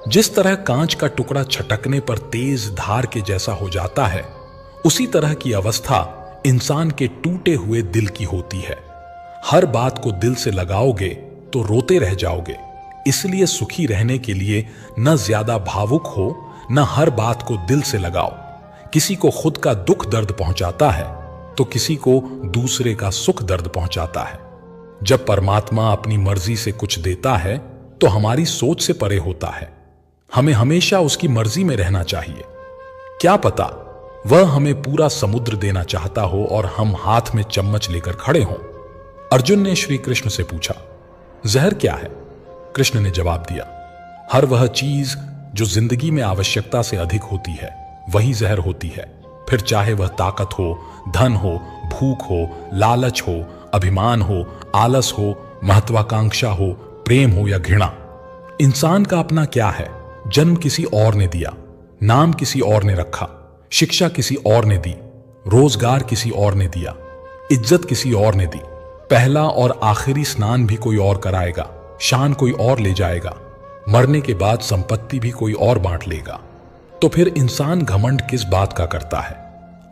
जिस तरह कांच का टुकड़ा छटकने पर तेज धार के जैसा हो जाता है, उसी तरह की अवस्था इंसान के टूटे हुए दिल की होती है। हर बात को दिल से लगाओगे तो रोते रह जाओगे। इसलिए सुखी रहने के लिए न ज्यादा भावुक हो, न हर बात को दिल से लगाओ। किसी को खुद का दुख दर्द पहुंचाता है तो किसी को दूसरे का सुख दर्द पहुंचाता है। जब परमात्मा अपनी मर्जी से कुछ देता है तो हमारी सोच से परे होता है। हमें हमेशा उसकी मर्जी में रहना चाहिए। क्या पता वह हमें पूरा समुद्र देना चाहता हो और हम हाथ में चम्मच लेकर खड़े हों। अर्जुन ने श्री कृष्ण से पूछा, जहर क्या है? कृष्ण ने जवाब दिया, हर वह चीज जो जिंदगी में आवश्यकता से अधिक होती है वही जहर होती है। फिर चाहे वह ताकत हो, धन हो, भूख हो, लालच हो, अभिमान हो, आलस हो, महत्वाकांक्षा हो, प्रेम हो या घृणा। इंसान का अपना क्या है? जन्म किसी और ने दिया, नाम किसी और ने रखा, शिक्षा किसी और ने दी, रोजगार किसी और ने दिया, इज्जत किसी और ने दी, पहला और आखिरी स्नान भी कोई और कराएगा, शान कोई और ले जाएगा, मरने के बाद संपत्ति भी कोई और बांट लेगा। तो फिर इंसान घमंड किस बात का करता है?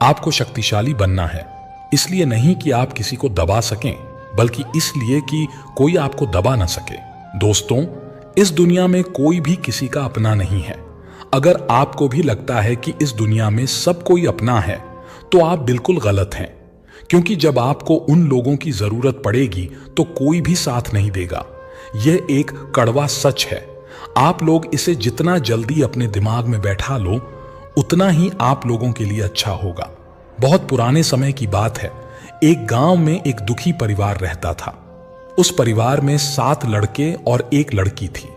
आपको शक्तिशाली बनना है, इसलिए नहीं कि आप किसी को दबा सकें, बल्कि इसलिए कि कोई आपको दबा ना सके। दोस्तों, इस दुनिया में कोई भी किसी का अपना नहीं है। अगर आपको भी लगता है कि इस दुनिया में सब कोई अपना है तो आप बिल्कुल गलत हैं, क्योंकि जब आपको उन लोगों की जरूरत पड़ेगी तो कोई भी साथ नहीं देगा। यह एक कड़वा सच है। आप लोग इसे जितना जल्दी अपने दिमाग में बैठा लो, उतना ही आप लोगों के लिए अच्छा होगा। बहुत पुराने समय की बात है। एक गांव में एक दुखी परिवार रहता था। उस परिवार में 7 लड़के और 1 लड़की थी।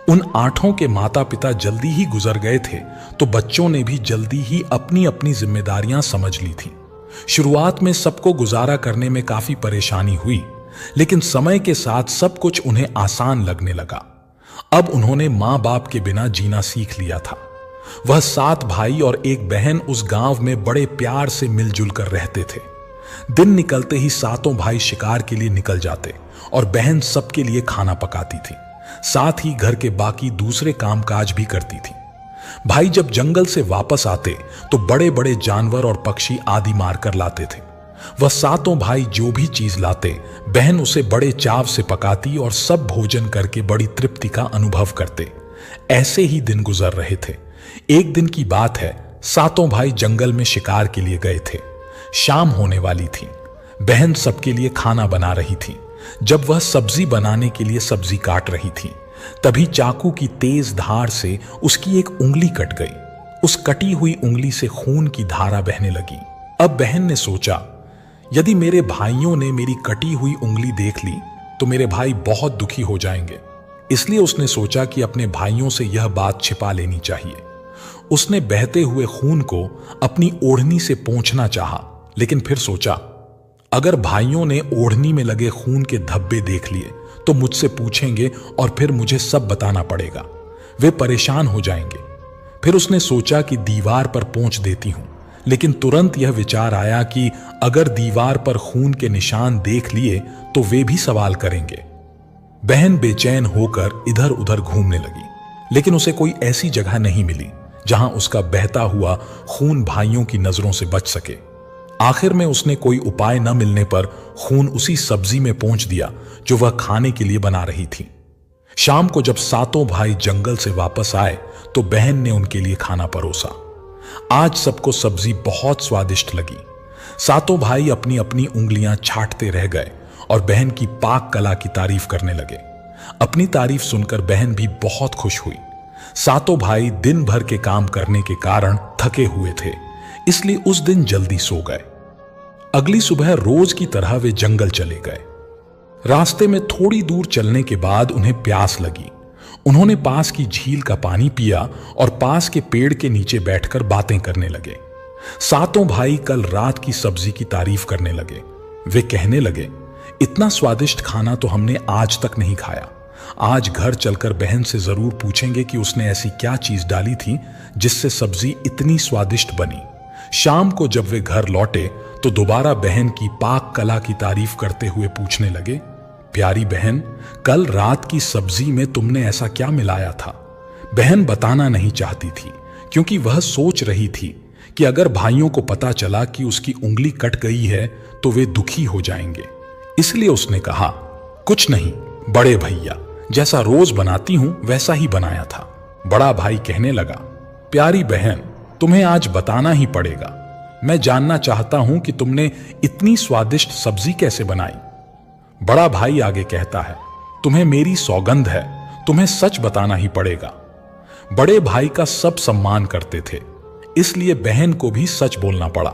उन 8 के माता पिता जल्दी ही गुजर गए थे, तो बच्चों ने भी जल्दी ही अपनी अपनी जिम्मेदारियां समझ ली थी। शुरुआत में सबको गुजारा करने में काफी परेशानी हुई, लेकिन समय के साथ सब कुछ उन्हें आसान लगने लगा। अब उन्होंने मां बाप के बिना जीना सीख लिया था। वह 7 भाई और 1 बहन उस गांव में बड़े प्यार से मिलजुल कर रहते थे। दिन निकलते ही 7 भाई शिकार के लिए निकल जाते और बहन सबके लिए खाना पकाती थी। साथ ही घर के बाकी दूसरे कामकाज भी करती थी। भाई जब जंगल से वापस आते तो बड़े बड़े जानवर और पक्षी आदि मारकर लाते थे। वह 7 भाई जो भी चीज लाते, बहन उसे बड़े चाव से पकाती और सब भोजन करके बड़ी तृप्ति का अनुभव करते। ऐसे ही दिन गुजर रहे थे। एक दिन की बात है, 7 भाई जंगल में शिकार के लिए गए थे। शाम होने वाली थी। बहन सबके लिए खाना बना रही थी। जब वह सब्जी बनाने के लिए सब्जी काट रही थी, तभी चाकू की तेज धार से उसकी एक उंगली कट गई। उस कटी हुई उंगली से खून की धारा बहने लगी। अब बहन ने सोचा, यदि मेरे भाइयों ने मेरी कटी हुई उंगली देख ली तो मेरे भाई बहुत दुखी हो जाएंगे। इसलिए उसने सोचा कि अपने भाइयों से यह बात छिपा लेनी चाहिए। उसने बहते हुए खून को अपनी ओढ़नी से पोंछना चाहा, लेकिन फिर सोचा, अगर भाइयों ने ओढ़नी में लगे खून के धब्बे देख लिए तो मुझसे पूछेंगे और फिर मुझे सब बताना पड़ेगा। वे परेशान हो जाएंगे। फिर उसने सोचा कि दीवार पर पोंछ देती हूं, लेकिन तुरंत यह विचार आया कि अगर दीवार पर खून के निशान देख लिए तो वे भी सवाल करेंगे। बहन बेचैन होकर इधर उधर घूमने लगी, लेकिन उसे कोई ऐसी जगह नहीं मिली जहां उसका बहता हुआ खून भाइयों की नजरों से बच सके। आखिर में उसने कोई उपाय न मिलने पर खून उसी सब्जी में पोंछ दिया जो वह खाने के लिए बना रही थी। शाम को जब 7 भाई जंगल से वापस आए तो बहन ने उनके लिए खाना परोसा। आज सबको सब्जी बहुत स्वादिष्ट लगी। 7 भाई अपनी अपनी उंगलियां छांटते रह गए और बहन की पाक कला की तारीफ करने लगे। अपनी तारीफ सुनकर बहन भी बहुत खुश हुई। 7 भाई दिन भर के काम करने के कारण थके हुए थे, इसलिए उस दिन जल्दी सो गए। अगली सुबह रोज की तरह वे जंगल चले गए। रास्ते में थोड़ी दूर चलने के बाद उन्हें प्यास लगी। उन्होंने पास की झील का पानी पिया और पास के पेड़ के नीचे बैठकर बातें करने लगे। 7 भाई कल रात की सब्जी की तारीफ करने लगे। वे कहने लगे, इतना स्वादिष्ट खाना तो हमने आज तक नहीं खाया। आज घर चलकर बहन से जरूर पूछेंगे कि उसने ऐसी क्या चीज डाली थी जिससे सब्जी इतनी स्वादिष्ट बनी। शाम को जब वे घर लौटे तो दोबारा बहन की पाक कला की तारीफ करते हुए पूछने लगे, प्यारी बहन, कल रात की सब्जी में तुमने ऐसा क्या मिलाया था? बहन बताना नहीं चाहती थी क्योंकि वह सोच रही थी कि अगर भाइयों को पता चला कि उसकी उंगली कट गई है तो वे दुखी हो जाएंगे। इसलिए उसने कहा, कुछ नहीं बड़े भैया, जैसा रोज बनाती हूं वैसा ही बनाया था। बड़ा भाई कहने लगा, प्यारी बहन, तुम्हें आज बताना ही पड़ेगा। मैं जानना चाहता हूं कि तुमने इतनी स्वादिष्ट सब्जी कैसे बनाई। बड़ा भाई आगे कहता है, तुम्हें मेरी सौगंध है, तुम्हें सच बताना ही पड़ेगा। बड़े भाई का सब सम्मान करते थे, इसलिए बहन को भी सच बोलना पड़ा।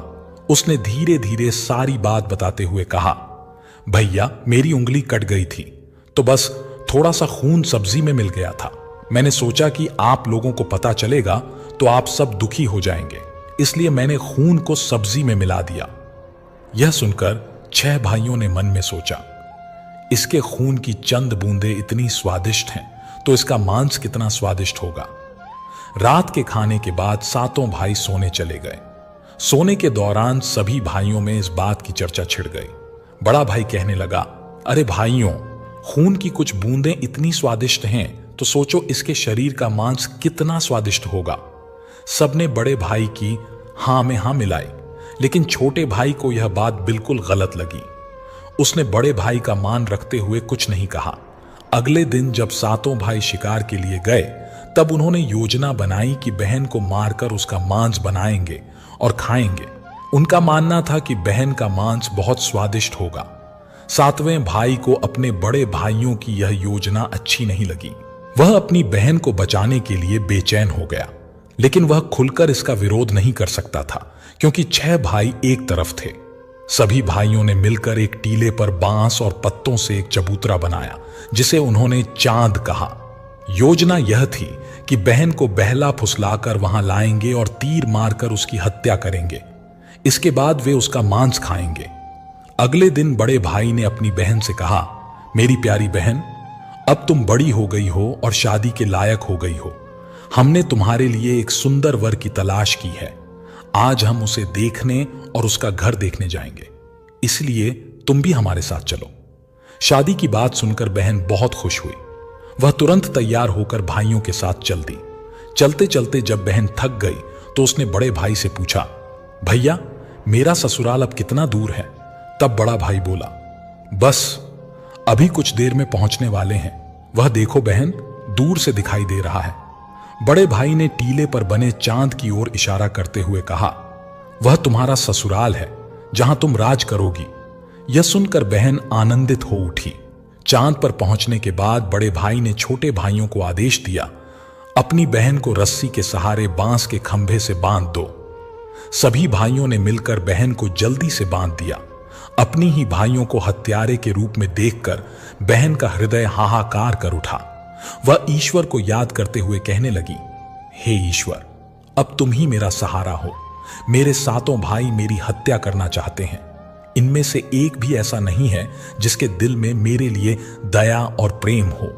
उसने धीरे धीरे सारी बात बताते हुए कहा, भैया मेरी उंगली कट गई थी तो बस थोड़ा सा खून सब्जी में मिल गया था। मैंने सोचा कि आप लोगों को पता चलेगा तो आप सब दुखी हो जाएंगे, इसलिए मैंने खून को सब्जी में मिला दिया। यह सुनकर 6 भाइयों ने मन में सोचा, इसके खून की चंद बूंदें इतनी स्वादिष्ट हैं तो इसका मांस कितना स्वादिष्ट होगा। रात के खाने के बाद 7 भाई सोने चले गए। सोने के दौरान सभी भाइयों में इस बात की चर्चा छिड़ गई। बड़ा भाई कहने लगा, अरे भाइयों, खून की कुछ बूंदें इतनी स्वादिष्ट हैं तो सोचो इसके शरीर का मांस कितना स्वादिष्ट होगा। सबने बड़े भाई की हां में हां मिलाई, लेकिन छोटे भाई को यह बात बिल्कुल गलत लगी। उसने बड़े भाई का मान रखते हुए कुछ नहीं कहा। अगले दिन जब 7 भाई शिकार के लिए गए तब उन्होंने योजना बनाई कि बहन को मारकर उसका मांस बनाएंगे और खाएंगे। उनका मानना था कि बहन का मांस बहुत स्वादिष्ट होगा। 7वें भाई को अपने बड़े भाइयों की यह योजना अच्छी नहीं लगी। वह अपनी बहन को बचाने के लिए बेचैन हो गया, लेकिन वह खुलकर इसका विरोध नहीं कर सकता था क्योंकि 6 भाई एक तरफ थे। सभी भाइयों ने मिलकर एक टीले पर बांस और पत्तों से एक चबूतरा बनाया जिसे उन्होंने चांद कहा। योजना यह थी कि बहन को बहला फुसलाकर वहां लाएंगे और तीर मारकर उसकी हत्या करेंगे। इसके बाद वे उसका मांस खाएंगे। अगले दिन बड़े भाई ने अपनी बहन से कहा, मेरी प्यारी बहन, अब तुम बड़ी हो गई हो और शादी के लायक हो गई हो। हमने तुम्हारे लिए एक सुंदर वर की तलाश की है। आज हम उसे देखने और उसका घर देखने जाएंगे, इसलिए तुम भी हमारे साथ चलो। शादी की बात सुनकर बहन बहुत खुश हुई। वह तुरंत तैयार होकर भाइयों के साथ चल दी। चलते चलते जब बहन थक गई तो उसने बड़े भाई से पूछा, भैया मेरा ससुराल अब कितना दूर है? तब बड़ा भाई बोला, बस अभी कुछ देर में पहुंचने वाले हैं। वह देखो बहन, दूर से दिखाई दे रहा है। बड़े भाई ने टीले पर बने चांद की ओर इशारा करते हुए कहा, वह तुम्हारा ससुराल है जहां तुम राज करोगी। यह सुनकर बहन आनंदित हो उठी। चांद पर पहुंचने के बाद बड़े भाई ने छोटे भाइयों को आदेश दिया, अपनी बहन को रस्सी के सहारे बांस के खंभे से बांध दो। सभी भाइयों ने मिलकर बहन को जल्दी से बांध दिया। अपनी ही भाइयों को हत्यारे के रूप में देखकर बहन का हृदय हाहाकार कर उठा। वह ईश्वर को याद करते हुए कहने लगी, हे ईश्वर, अब तुम ही मेरा सहारा हो। मेरे 7 भाई मेरी हत्या करना चाहते हैं। इनमें से एक भी ऐसा नहीं है जिसके दिल में मेरे लिए दया और प्रेम हो।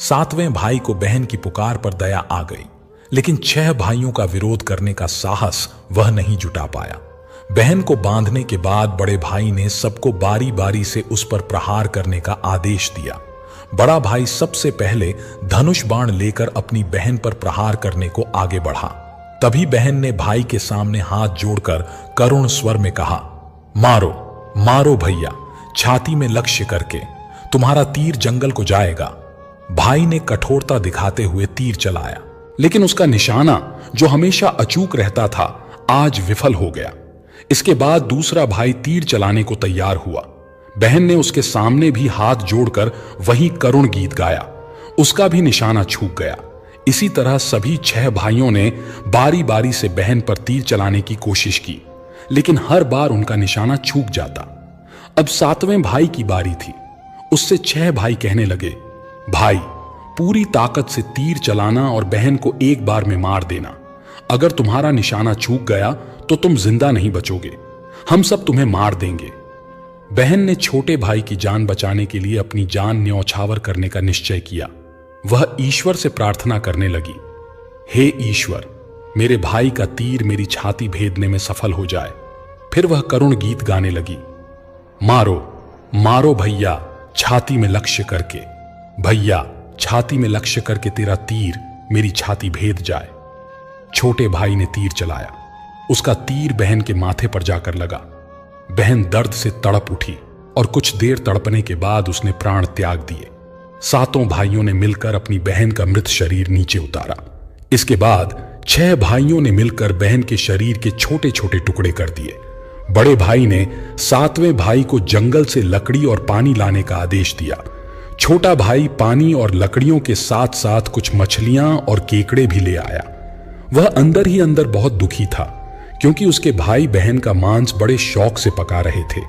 7वें भाई को बहन की पुकार पर दया आ गई, लेकिन 6 भाइयों का विरोध करने का साहस वह नहीं जुटा पाया। बहन को बांधने के बाद बड़े भाई ने सबको बारी बारी से उस पर प्रहार करने का आदेश दिया। बड़ा भाई सबसे पहले धनुष बाण लेकर अपनी बहन पर प्रहार करने को आगे बढ़ा। तभी बहन ने भाई के सामने हाथ जोड़कर करुण स्वर में कहा, मारो मारो भैया, छाती में लक्ष्य करके, तुम्हारा तीर जंगल को जाएगा। भाई ने कठोरता दिखाते हुए तीर चलाया, लेकिन उसका निशाना जो हमेशा अचूक रहता था आज विफल हो गया। इसके बाद दूसरा भाई तीर चलाने को तैयार हुआ। बहन ने उसके सामने भी हाथ जोड़कर वही करुण गीत गाया। उसका भी निशाना चूक गया। इसी तरह सभी 6 भाइयों ने बारी बारी से बहन पर तीर चलाने की कोशिश की, लेकिन हर बार उनका निशाना चूक जाता। अब 7वें भाई की बारी थी। उससे 6 भाई कहने लगे, भाई पूरी ताकत से तीर चलाना और बहन को एक बार में मार देना। अगर तुम्हारा निशाना चूक गया तो तुम जिंदा नहीं बचोगे, हम सब तुम्हें मार देंगे। बहन ने छोटे भाई की जान बचाने के लिए अपनी जान न्यौछावर करने का निश्चय किया। वह ईश्वर से प्रार्थना करने लगी, हे ईश्वर, मेरे भाई का तीर मेरी छाती भेदने में सफल हो जाए। फिर वह करुण गीत गाने लगी, मारो मारो भैया, छाती में लक्ष्य करके, भैया छाती में लक्ष्य करके तेरा तीर मेरी छाती भेद जाए। छोटे भाई ने तीर चलाया। उसका तीर बहन के माथे पर जाकर लगा। बहन दर्द से तड़प उठी और कुछ देर तड़पने के बाद उसने प्राण त्याग दिए। सातों भाइयों ने मिलकर अपनी बहन का मृत शरीर नीचे उतारा। इसके बाद 6 भाइयों ने मिलकर बहन के शरीर के छोटे छोटे टुकड़े कर दिए। बड़े भाई ने 7वें भाई को जंगल से लकड़ी और पानी लाने का आदेश दिया। छोटा भाई पानी और लकड़ियों के साथ साथ कुछ मछलियां और केकड़े भी ले आया। वह अंदर ही अंदर बहुत दुखी था, क्योंकि उसके भाई बहन का मांस बड़े शौक से पका रहे थे।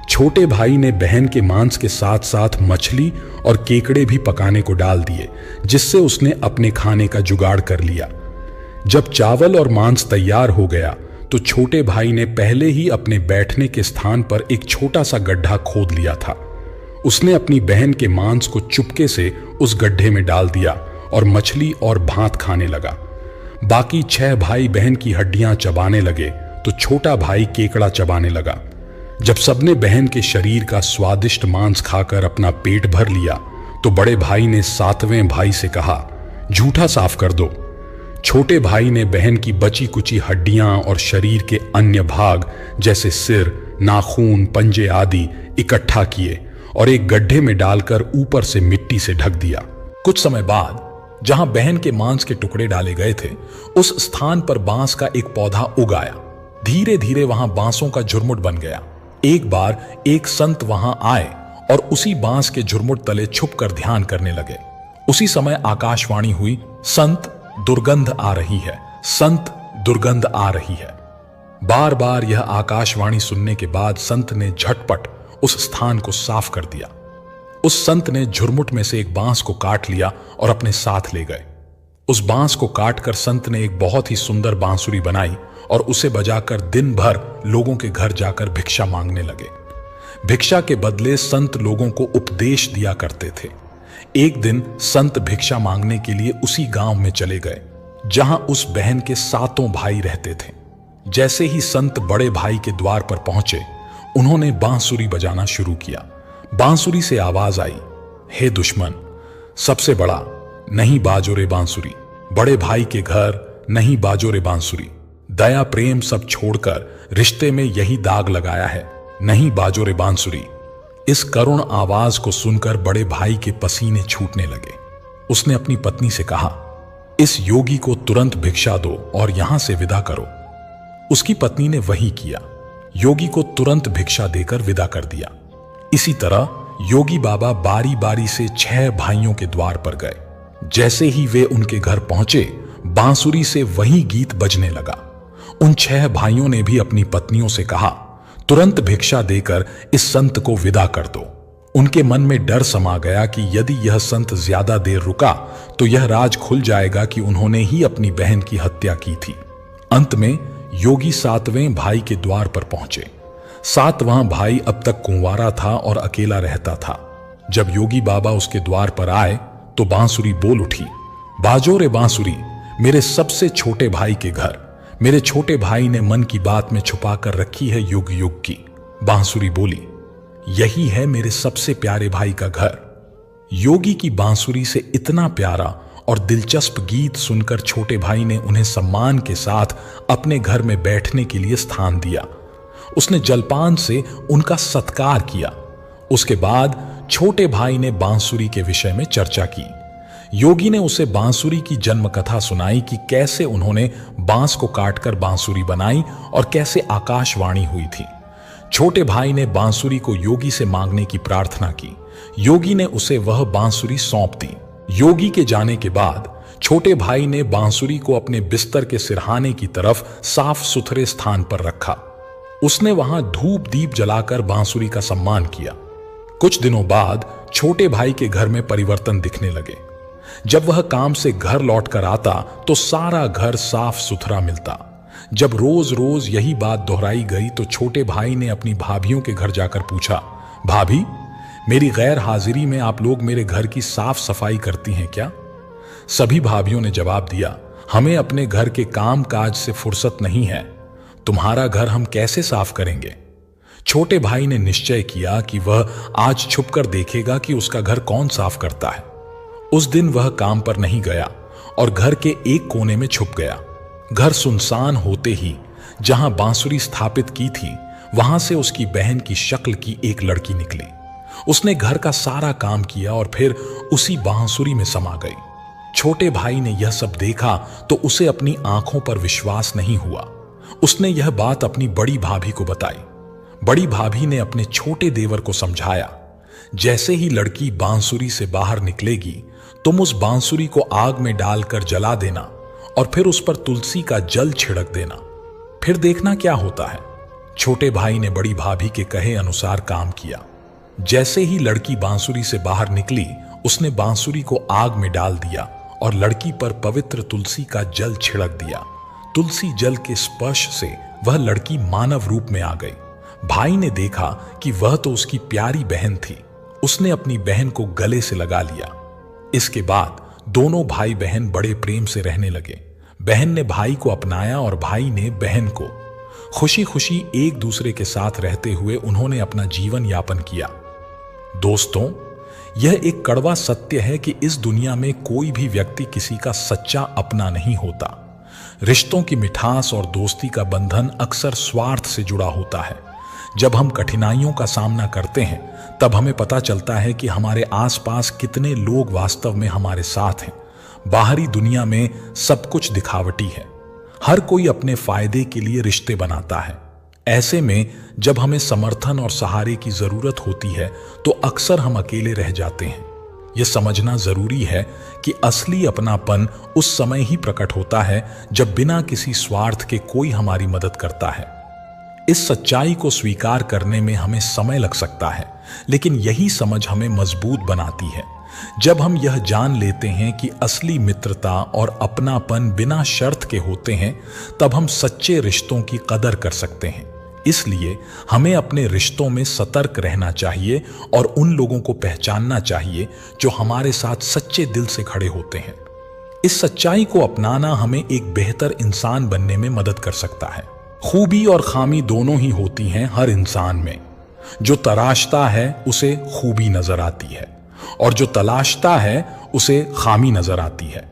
छोटे भाई ने बहन के मांस के साथ साथ मछली और केकड़े भी पकाने को डाल दिए, जिससे उसने अपने खाने का जुगाड़ कर लिया। जब चावल और मांस तैयार हो गया तो छोटे भाई ने पहले ही अपने बैठने के स्थान पर एक छोटा सा गड्ढा खोद लिया था। उसने अपनी बहन के मांस को चुपके से उस गड्ढे में डाल दिया और मछली और भात खाने लगा। बाकी 6 भाई बहन की हड्डियां चबाने लगे तो छोटा भाई केकड़ा चबाने लगा। जब सबने बहन के शरीर का स्वादिष्ट मांस खाकर अपना पेट भर लिया तो बड़े भाई ने 7वें भाई से कहा, जूठा साफ कर दो। छोटे भाई ने बहन की बची कुची हड्डियां और शरीर के अन्य भाग जैसे सिर, नाखून, पंजे आदि इकट्ठा किए और एक गड्ढे में डालकर ऊपर से मिट्टी से ढक दिया। कुछ समय बाद जहां बहन के मांस के टुकड़े डाले गए थे, उस स्थान पर बांस का एक पौधा उग आया। धीरे धीरे वहां बांसों का झुरमुट बन गया। एक बार एक संत वहां आए और उसी बांस के झुरमुट तले छुपकर ध्यान करने लगे। उसी समय आकाशवाणी हुई, संत दुर्गंध आ रही है, संत दुर्गंध आ रही है। बार बार यह आकाशवाणी सुनने के बाद संत ने झटपट उस स्थान को साफ कर दिया। उस संत ने झुरमुट में से एक बांस को काट लिया और अपने साथ ले गए। उस बांस को काटकर संत ने एक बहुत ही सुंदर बांसुरी बनाई और उसे बजाकर दिन भर लोगों के घर जाकर भिक्षा मांगने लगे। भिक्षा के बदले संत लोगों को उपदेश दिया करते थे। एक दिन संत भिक्षा मांगने के लिए उसी गांव में चले गए जहां उस बहन के 7 भाई रहते थे। जैसे ही संत बड़े भाई के द्वार पर पहुंचे, उन्होंने बांसुरी बजाना शुरू किया। बांसुरी से आवाज आई, हे दुश्मन, सबसे बड़ा नहीं बाजो रे बांसुरी, बड़े भाई के घर नहीं बाजो रे बांसुरी, दया प्रेम सब छोड़कर रिश्ते में यही दाग लगाया है, नहीं बाजो रे बांसुरी। इस करुण आवाज को सुनकर बड़े भाई के पसीने छूटने लगे। उसने अपनी पत्नी से कहा, इस योगी को तुरंत भिक्षा दो और यहां से विदा करो। उसकी पत्नी ने वही किया। योगी को तुरंत भिक्षा देकर विदा कर दिया। इसी तरह योगी बाबा बारी बारी से 6 भाइयों के द्वार पर गए। जैसे ही वे उनके घर पहुंचे, बांसुरी से वही गीत बजने लगा। उन 6 भाइयों ने भी अपनी पत्नियों से कहा, तुरंत भिक्षा देकर इस संत को विदा कर दो। उनके मन में डर समा गया कि यदि यह संत ज्यादा देर रुका तो यह राज खुल जाएगा कि उन्होंने ही अपनी बहन की हत्या की थी। अंत में योगी 7वें भाई के द्वार पर पहुंचे। 7वां भाई अब तक कुंवारा था और अकेला रहता था। जब योगी बाबा उसके द्वार पर आए तो बांसुरी बोल उठी, बाजो रे बांसुरी, मेरे सबसे छोटे भाई के घर। मेरे छोटे भाई ने मन की बात में छुपा कर रखी है युग युग की। बांसुरी बोली, यही है मेरे सबसे प्यारे भाई का घर। योगी की बांसुरी से इतना प्यारा और दिलचस्प गीत सुनकर छोटे भाई ने उन्हें सम्मान के साथ अपने घर में बैठने के लिए स्थान दिया। उसने जलपान से उनका सत्कार किया। उसके बाद छोटे भाई ने बांसुरी के विषय में चर्चा की। योगी ने उसे बांसुरी की जन्म कथा सुनाई कि कैसे उन्होंने बांस को काटकर बांसुरी बनाई और कैसे आकाशवाणी हुई थी। छोटे भाई ने बांसुरी को योगी से मांगने की प्रार्थना की। योगी ने उसे वह बांसुरी सौंप दी। योगी के जाने के बाद छोटे भाई ने बांसुरी को अपने बिस्तर के सिरहाने की तरफ साफ सुथरे स्थान पर रखा। उसने वहां धूप दीप जलाकर बांसुरी का सम्मान किया। कुछ दिनों बाद छोटे भाई के घर में परिवर्तन दिखने लगे। जब वह काम से घर लौटकर आता तो सारा घर साफ सुथरा मिलता। जब रोज रोज यही बात दोहराई गई तो छोटे भाई ने अपनी भाभियों के घर जाकर पूछा, भाभी, मेरी गैर हाजिरी में आप लोग मेरे घर की साफ सफाई करती हैं क्या? सभी भाभियों ने जवाब दिया, हमें अपने घर के काम काज से फुर्सत नहीं है, तुम्हारा घर हम कैसे साफ करेंगे? छोटे भाई ने निश्चय किया कि वह आज छुपकर देखेगा कि उसका घर कौन साफ करता है। उस दिन वह काम पर नहीं गया और घर के एक कोने में छुप गया। घर सुनसान होते ही जहां बांसुरी स्थापित की थी वहां से उसकी बहन की शक्ल की एक लड़की निकली। उसने घर का सारा काम किया और फिर उसी बांसुरी में समा गई। छोटे भाई ने यह सब देखा तो उसे अपनी आंखों पर विश्वास नहीं हुआ। उसने यह बात अपनी बड़ी भाभी को बताई। बड़ी भाभी ने अपने छोटे देवर को समझाया, जैसे ही लड़की बांसुरी से बाहर निकलेगी तुम उस बांसुरी को आग में डालकर जला देना और फिर उस पर तुलसी का जल छिड़क देना, फिर देखना क्या होता है। छोटे भाई ने बड़ी भाभी के कहे अनुसार काम किया। जैसे ही लड़की बांसुरी से बाहर निकली उसने बांसुरी को आग में डाल दिया और लड़की पर पवित्र तुलसी का जल छिड़क दिया। तुलसी जल के स्पर्श से वह लड़की मानव रूप में आ गई। भाई ने देखा कि वह तो उसकी प्यारी बहन थी। उसने अपनी बहन को गले से लगा लिया। इसके बाद दोनों भाई बहन बड़े प्रेम से रहने लगे। बहन ने भाई को अपनाया और भाई ने बहन को। खुशी खुशी एक दूसरे के साथ रहते हुए उन्होंने अपना जीवन यापन किया। दोस्तों, यह एक कड़वा सत्य है कि इस दुनिया में कोई भी व्यक्ति किसी का सच्चा अपना नहीं होता। रिश्तों की मिठास और दोस्ती का बंधन अक्सर स्वार्थ से जुड़ा होता है। जब हम कठिनाइयों का सामना करते हैं तब हमें पता चलता है कि हमारे आसपास कितने लोग वास्तव में हमारे साथ हैं। बाहरी दुनिया में सब कुछ दिखावटी है। हर कोई अपने फायदे के लिए रिश्ते बनाता है। ऐसे में जब हमें समर्थन और सहारे की जरूरत होती है तो अक्सर हम अकेले रह जाते हैं। यह समझना जरूरी है कि असली अपनापन उस समय ही प्रकट होता है जब बिना किसी स्वार्थ के कोई हमारी मदद करता है। इस सच्चाई को स्वीकार करने में हमें समय लग सकता है, लेकिन यही समझ हमें मजबूत बनाती है। जब हम यह जान लेते हैं कि असली मित्रता और अपनापन बिना शर्त के होते हैं, तब हम सच्चे रिश्तों की कदर कर सकते हैं। इसलिए हमें अपने रिश्तों में सतर्क रहना चाहिए और उन लोगों को पहचानना चाहिए जो हमारे साथ सच्चे दिल से खड़े होते हैं। इस सच्चाई को अपनाना हमें एक बेहतर इंसान बनने में मदद कर सकता है। खूबी और खामी दोनों ही होती हैं हर इंसान में। जो तराशता है उसे खूबी नजर आती है और जो तलाशता है उसे खामी नजर आती है।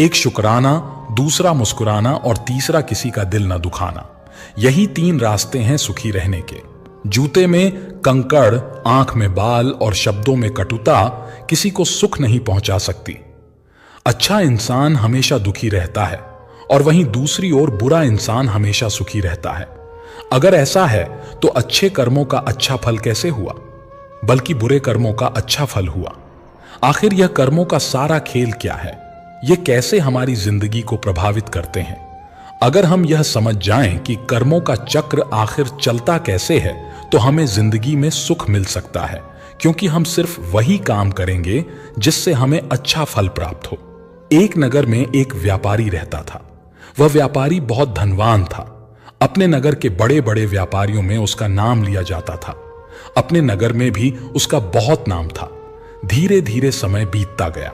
एक शुक्राना, दूसरा मुस्कुराना और तीसरा किसी का दिल न दुखाना, यही 3 रास्ते हैं सुखी रहने के। जूते में कंकड़, आंख में बाल और शब्दों में कटुता किसी को सुख नहीं पहुंचा सकती। अच्छा इंसान हमेशा दुखी रहता है और वहीं दूसरी ओर बुरा इंसान हमेशा सुखी रहता है। अगर ऐसा है तो अच्छे कर्मों का अच्छा फल कैसे हुआ, बल्कि बुरे कर्मों का अच्छा फल हुआ। आखिर यह कर्मों का सारा खेल क्या है? यह कैसे हमारी जिंदगी को प्रभावित करते हैं? अगर हम यह समझ जाएं कि कर्मों का चक्र आखिर चलता कैसे है, तो हमें जिंदगी में सुख मिल सकता है, क्योंकि हम सिर्फ वही काम करेंगे जिससे हमें अच्छा फल प्राप्त हो। एक नगर में एक व्यापारी रहता था। वह व्यापारी बहुत धनवान था। अपने नगर के बड़े बड़े व्यापारियों में उसका नाम लिया जाता था। अपने नगर में भी उसका बहुत नाम था। धीरे धीरे समय बीतता गया।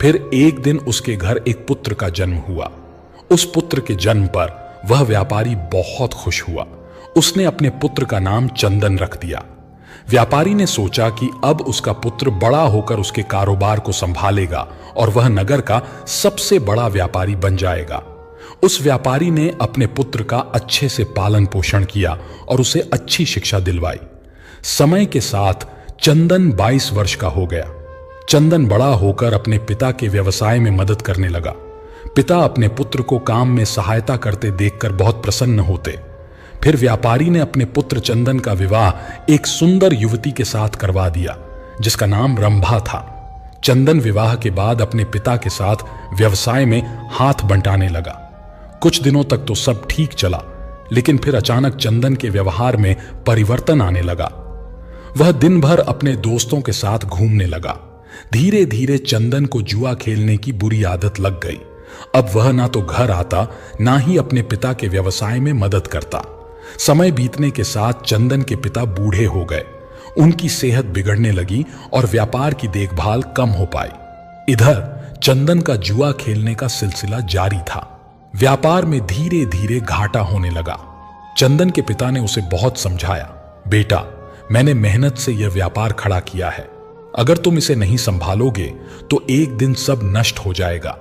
फिर एक दिन उसके घर एक पुत्र का जन्म हुआ। उस पुत्र के जन्म पर वह व्यापारी बहुत खुश हुआ। उसने अपने पुत्र का नाम चंदन रख दिया। व्यापारी ने सोचा कि अब उसका पुत्र बड़ा होकर उसके कारोबार को संभालेगा और वह नगर का सबसे बड़ा व्यापारी बन जाएगा। उस व्यापारी ने अपने पुत्र का अच्छे से पालन पोषण किया और उसे अच्छी शिक्षा दिलवाई। समय के साथ चंदन 22 वर्ष का हो गया। चंदन बड़ा होकर अपने पिता के व्यवसाय में मदद करने लगा। पिता अपने पुत्र को काम में सहायता करते देखकर बहुत प्रसन्न होते। फिर व्यापारी ने अपने पुत्र चंदन का विवाह एक सुंदर युवती के साथ करवा दिया, जिसका नाम रंभा था। चंदन विवाह के बाद अपने पिता के साथ व्यवसाय में हाथ बंटाने लगा। कुछ दिनों तक तो सब ठीक चला, लेकिन फिर अचानक चंदन के व्यवहार में परिवर्तन आने लगा। वह दिन भर अपने दोस्तों के साथ घूमने लगा। धीरे धीरे चंदन को जुआ खेलने की बुरी आदत लग गई। अब वह ना तो घर आता, ना ही अपने पिता के व्यवसाय में मदद करता। समय बीतने के साथ चंदन के पिता बूढ़े हो गए। उनकी सेहत बिगड़ने लगी और व्यापार की देखभाल कम हो पाई। इधर चंदन का जुआ खेलने का सिलसिला जारी था। व्यापार में धीरे धीरे घाटा होने लगा। चंदन के पिता ने उसे बहुत समझाया, बेटा, मैंने मेहनत से यह व्यापार खड़ा किया है। अगर तुम इसे नहीं संभालोगे तो एक दिन सब नष्ट हो जाएगा।